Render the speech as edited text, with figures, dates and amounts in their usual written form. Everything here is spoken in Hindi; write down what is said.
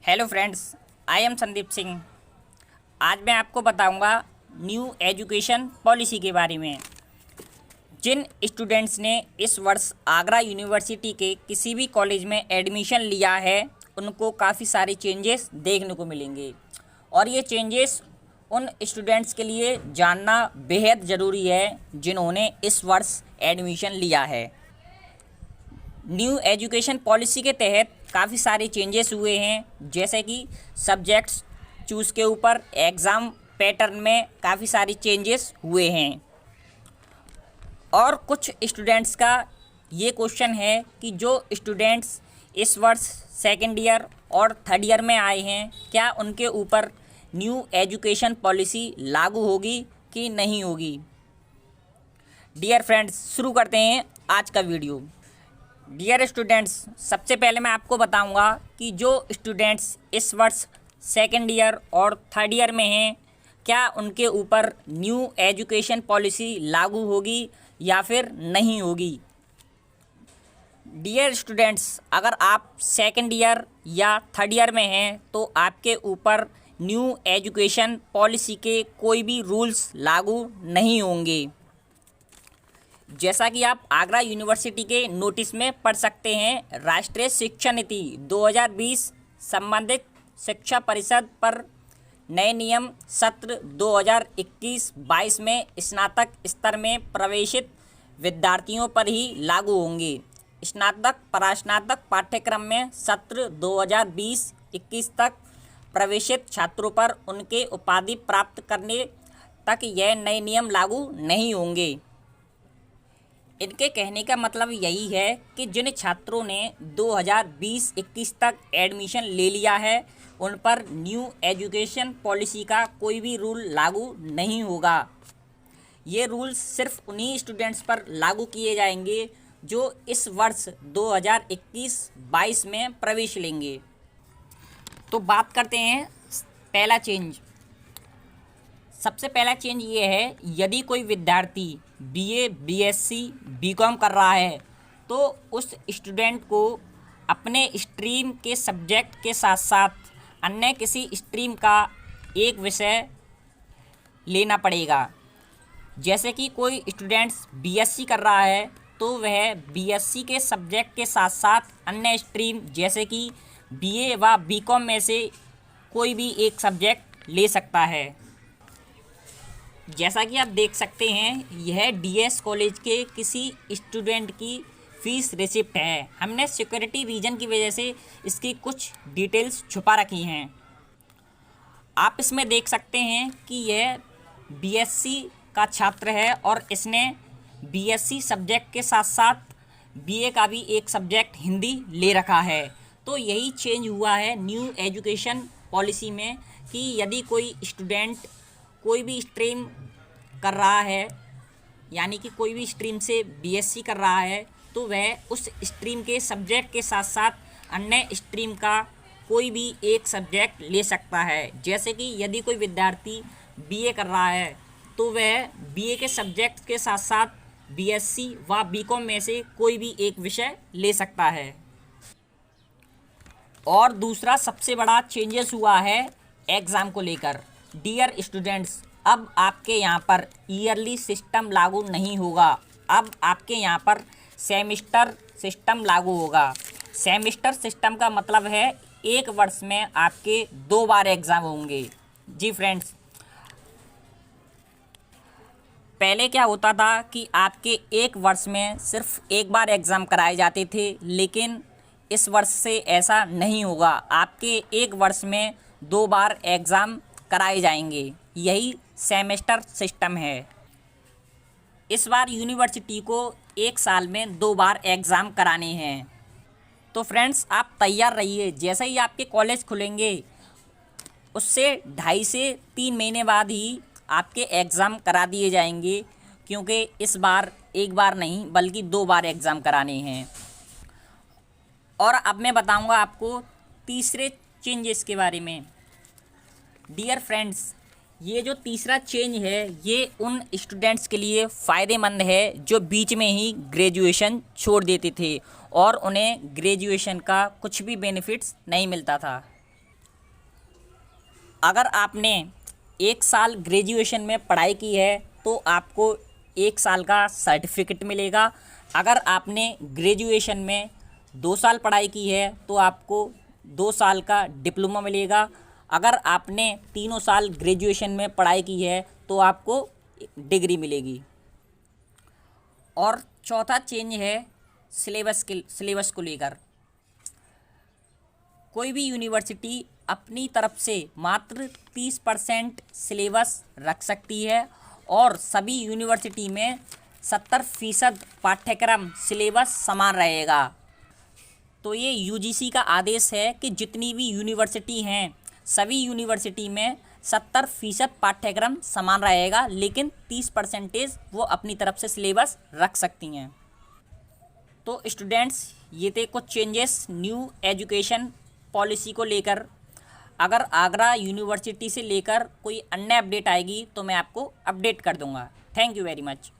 Hello friends, I am Sandeep Singh. आज मैं आपको बताऊंगा न्यू एजुकेशन पॉलिसी के बारे में। जिन स्टूडेंट्स ने इस वर्ष आगरा यूनिवर्सिटी के किसी भी कॉलेज में एडमिशन लिया है उनको काफ़ी सारे चेंजेस देखने को मिलेंगे और ये चेंजेस उन स्टूडेंट्स के लिए जानना बेहद ज़रूरी है जिन्होंने इस वर्ष एडमिशन लिया है। न्यू एजुकेशन पॉलिसी के तहत काफ़ी सारे चेंजेस हुए हैं, जैसे कि सब्जेक्ट्स चूज़ के ऊपर एग्ज़ाम पैटर्न में काफ़ी सारे चेंजेस हुए हैं। और कुछ स्टूडेंट्स का ये क्वेश्चन है कि जो स्टूडेंट्स इस वर्ष सेकेंड ईयर और थर्ड ईयर में आए हैं, क्या उनके ऊपर न्यू एजुकेशन पॉलिसी लागू होगी कि नहीं होगी। डियर फ्रेंड्स, शुरू करते हैं आज का वीडियो। डियर स्टूडेंट्स, सबसे पहले मैं आपको बताऊंगा कि जो स्टूडेंट्स इस वर्ष सेकेंड ईयर और थर्ड ईयर में हैं, क्या उनके ऊपर न्यू एजुकेशन पॉलिसी लागू होगी या फिर नहीं होगी। डियर स्टूडेंट्स, अगर आप सेकेंड ईयर या थर्ड ईयर में हैं तो आपके ऊपर न्यू एजुकेशन पॉलिसी के कोई भी रूल्स लागू नहीं होंगे। जैसा कि आप आगरा यूनिवर्सिटी के नोटिस में पढ़ सकते हैं, राष्ट्रीय शिक्षा नीति 2020 संबंधित शिक्षा परिषद पर नए नियम सत्र 2021-22 में स्नातक स्तर में प्रवेशित विद्यार्थियों पर ही लागू होंगे। स्नातक परास्नातक पाठ्यक्रम में सत्र 2020-21 तक प्रवेशित छात्रों पर उनके उपाधि प्राप्त करने तक यह नए नियम लागू नहीं होंगे। इनके कहने का मतलब यही है कि जिन छात्रों ने 2020-21 तक एडमिशन ले लिया है उन पर न्यू एजुकेशन पॉलिसी का कोई भी रूल लागू नहीं होगा। ये रूल्स सिर्फ उन्हीं स्टूडेंट्स पर लागू किए जाएंगे जो इस वर्ष 2021-22 में प्रवेश लेंगे। तो बात करते हैं पहला चेंज। सबसे पहला चेंज ये है, यदि कोई विद्यार्थी बीए, बीएससी, बीकॉम कर रहा है तो उस स्टूडेंट को अपने स्ट्रीम के सब्जेक्ट के साथ साथ अन्य किसी स्ट्रीम का एक विषय लेना पड़ेगा। जैसे कि कोई स्टूडेंट्स बीएससी कर रहा है तो वह बीएससी के सब्जेक्ट के साथ साथ अन्य स्ट्रीम जैसे कि बीए व बीकॉम में से कोई भी एक सब्जेक्ट ले सकता है। जैसा कि आप देख सकते हैं, यह डीएस कॉलेज के किसी स्टूडेंट की फ़ीस रिसिप्ट है। हमने सिक्योरिटी रीजन की वजह से इसकी कुछ डिटेल्स छुपा रखी हैं। आप इसमें देख सकते हैं कि यह बीएससी का छात्र है और इसने बीएससी सब्जेक्ट के साथ साथ बीए का भी एक सब्जेक्ट हिंदी ले रखा है। तो यही चेंज हुआ है न्यू एजुकेशन पॉलिसी में कि यदि कोई स्टूडेंट कोई भी स्ट्रीम कर रहा है, यानी कि कोई भी स्ट्रीम से बीएससी कर रहा है, तो वह उस स्ट्रीम के सब्जेक्ट के साथ साथ अन्य स्ट्रीम का कोई भी एक सब्जेक्ट ले सकता है। जैसे कि यदि कोई विद्यार्थी बीए कर रहा है तो वह बीए के सब्जेक्ट के साथ साथ बीएससी व बीकॉम में से कोई भी एक विषय ले सकता है। और दूसरा सबसे बड़ा चेंजेस हुआ है एग्ज़ाम को लेकर। डियर स्टूडेंट्स, अब आपके यहाँ पर ईयरली सिस्टम लागू नहीं होगा। अब आपके यहाँ पर सेमिस्टर सिस्टम लागू होगा। सेमिस्टर सिस्टम का मतलब है एक वर्ष में आपके 2 बार एग्ज़ाम होंगे। जी फ्रेंड्स, पहले क्या होता था कि आपके एक वर्ष में सिर्फ एक बार एग्ज़ाम कराए जाते थे, लेकिन इस वर्ष से ऐसा नहीं होगा। आपके एक वर्ष में 2 बार एग्ज़ाम कराए जाएंगे। यही सेमेस्टर सिस्टम है। इस बार यूनिवर्सिटी को एक साल में 2 बार एग्ज़ाम कराने हैं। तो फ्रेंड्स, आप तैयार रहिए। जैसे ही आपके कॉलेज खुलेंगे उससे 2.5 से 3 महीने बाद ही आपके एग्ज़ाम करा दिए जाएंगे, क्योंकि इस बार एक बार नहीं बल्कि 2 बार एग्ज़ाम कराने हैं। और अब मैं बताऊंगा आपको तीसरे चेंजेस के बारे में। डियर फ्रेंड्स, ये जो तीसरा चेंज है ये उन स्टूडेंट्स के लिए फ़ायदेमंद है जो बीच में ही ग्रेजुएशन छोड़ देते थे और उन्हें ग्रेजुएशन का कुछ भी बेनिफिट्स नहीं मिलता था। अगर आपने 1 साल ग्रेजुएशन में पढ़ाई की है तो आपको 1 साल का सर्टिफिकेट मिलेगा। अगर आपने ग्रेजुएशन में 2 साल पढ़ाई की है तो आपको 2 साल का डिप्लोमा मिलेगा। अगर आपने 3 साल ग्रेजुएशन में पढ़ाई की है तो आपको डिग्री मिलेगी। और चौथा चेंज है सिलेबस को लेकर। कोई भी यूनिवर्सिटी अपनी तरफ से मात्र 30% सिलेबस रख सकती है और सभी यूनिवर्सिटी में 70% पाठ्यक्रम सिलेबस समान रहेगा। तो ये यूजीसी का आदेश है कि जितनी भी यूनिवर्सिटी हैं सभी यूनिवर्सिटी में 70% पाठ्यक्रम समान रहेगा, लेकिन 30% वो अपनी तरफ से सिलेबस रख सकती हैं। तो स्टूडेंट्स, ये थे कुछ चेंजेस न्यू एजुकेशन पॉलिसी को लेकर। अगर आगरा यूनिवर्सिटी से लेकर कोई अन्य अपडेट आएगी तो मैं आपको अपडेट कर दूंगा। Thank you very much.